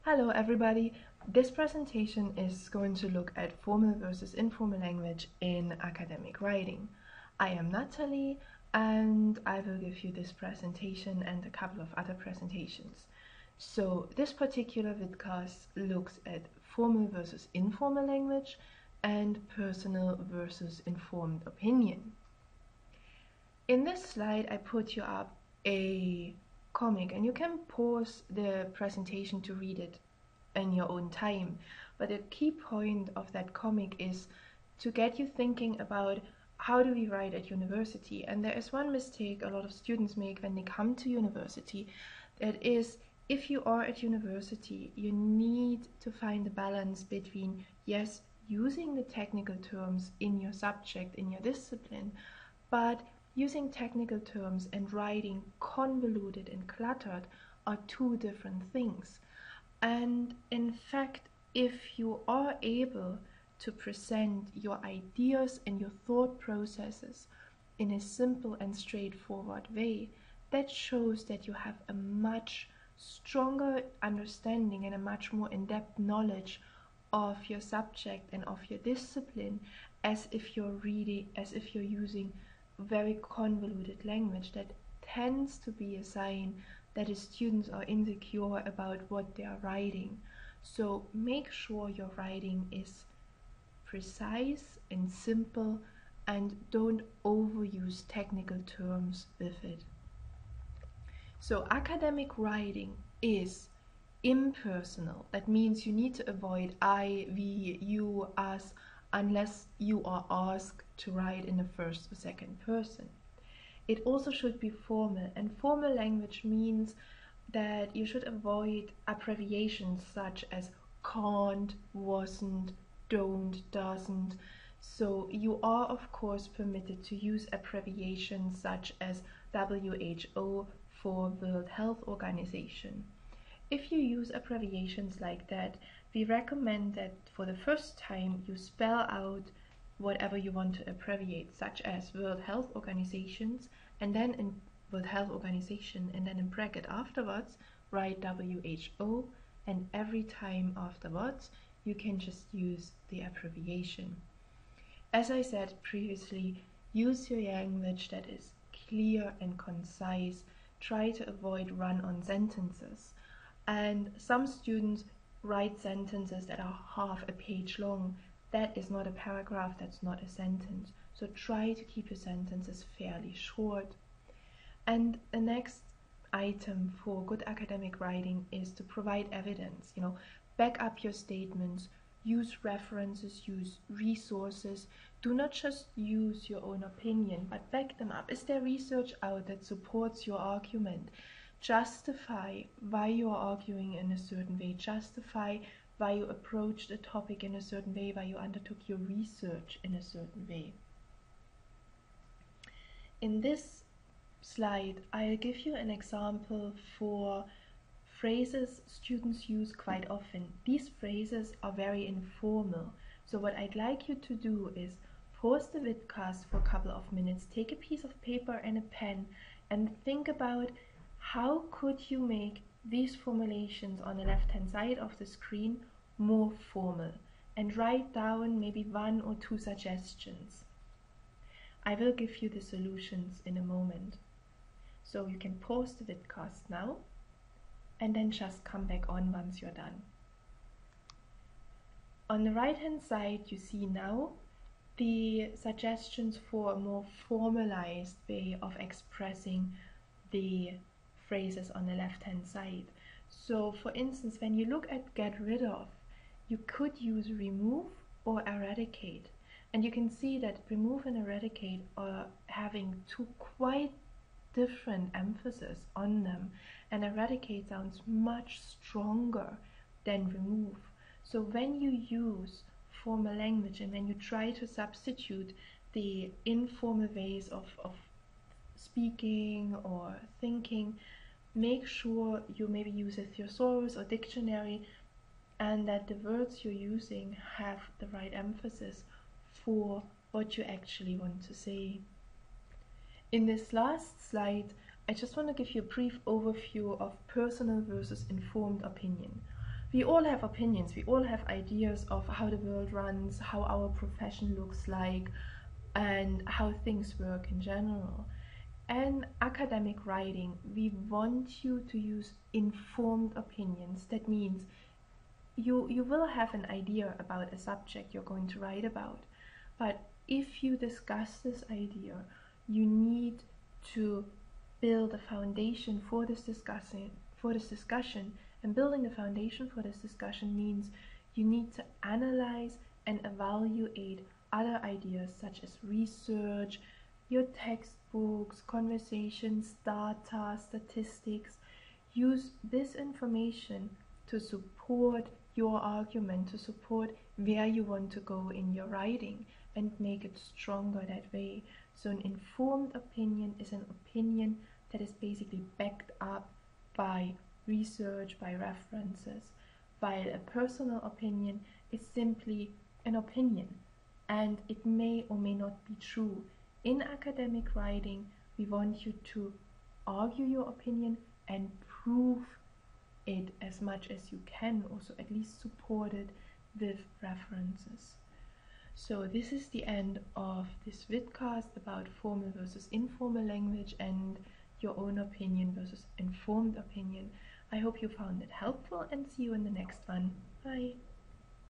Hello everybody, this presentation is going to look at formal versus informal language in academic writing. I am Natalie and I will give you this presentation and a couple of other presentations. So this particular vidcast looks at formal versus informal language and personal versus informed opinion. In this slide I put you up a comic, and you can pause the presentation to read it in your own time, but the key point of that comic is to get you thinking about how do we write at university. And there is one mistake a lot of students make when they come to university, that is, if you are at university, you need to find a balance between, yes, using the technical terms in your subject, in your discipline, but using technical terms and writing convoluted and cluttered are two different things. And in fact, if you are able to present your ideas and your thought processes in a simple and straightforward way, that shows that you have a much stronger understanding and a much more in-depth knowledge of your subject and of your discipline, as if you're using very convoluted language. That tends to be a sign that the students are insecure about what they are writing. So make sure your writing is precise and simple, and don't overuse technical terms with it. So academic writing is impersonal. That means you need to avoid I, we, you, us, unless you are asked to write in the first or second person. It also should be formal, and formal language means that you should avoid abbreviations such as can't, wasn't, don't, doesn't. So you are of course permitted to use abbreviations such as WHO for World Health Organization. If you use abbreviations like that, we recommend that for the first time you spell out whatever you want to abbreviate, such as World Health Organizations, and then in World Health Organization, and then in bracket afterwards write WHO, and every time afterwards you can just use the abbreviation. As I said previously, use your language that is clear and concise. Try to avoid run-on sentences. And some students write sentences that are half a page long. That is not a paragraph, that's not a sentence. So try to keep your sentences fairly short. And the next item for good academic writing is to provide evidence. Back up your statements, use references, use resources. Do not just use your own opinion, but back them up. Is there research out that supports your argument? Justify why you are arguing in a certain way. Justify why you approached a topic in a certain way, why you undertook your research in a certain way. In this slide, I'll give you an example for phrases students use quite often. These phrases are very informal. So what I'd like you to do is pause the vidcast for a couple of minutes, take a piece of paper and a pen, and think about how could you make these formulations on the left-hand side of the screen more formal, and write down maybe 1 or 2 suggestions. I will give you the solutions in a moment. So you can pause the vidcast now and then just come back on once you're done. On the right-hand side you see now the suggestions for a more formalized way of expressing the phrases on the left-hand side. So for instance, when you look at get rid of, you could use remove or eradicate. And you can see that remove and eradicate are having two quite different emphasis on them, and eradicate sounds much stronger than remove. So when you use formal language and when you try to substitute the informal ways of speaking or thinking, make sure you maybe use a thesaurus or dictionary, and that the words you're using have the right emphasis for what you actually want to say. In this last slide, I just want to give you a brief overview of personal versus informed opinion. we all have opinions, we all have ideas of how the world runs, how our profession looks like, and how things work in general. And academic writing, we want you to use informed opinions. That means you will have an idea about a subject you're going to write about, but if you discuss this idea, you need to build a foundation for this discussion. And building the foundation for this discussion means you need to analyze and evaluate other ideas such as research, your textbooks, conversations, data, statistics. Use this information to support your argument, to support where you want to go in your writing, and make it stronger that way. So an informed opinion is an opinion that is basically backed up by research, by references, while a personal opinion is simply an opinion, and it may or may not be true. In academic writing, we want you to argue your opinion and prove it as much as you can, also at least support it with references. So this is the end of this vidcast about formal versus informal language and your own opinion versus informed opinion. I hope you found it helpful, and see you in the next one. Bye.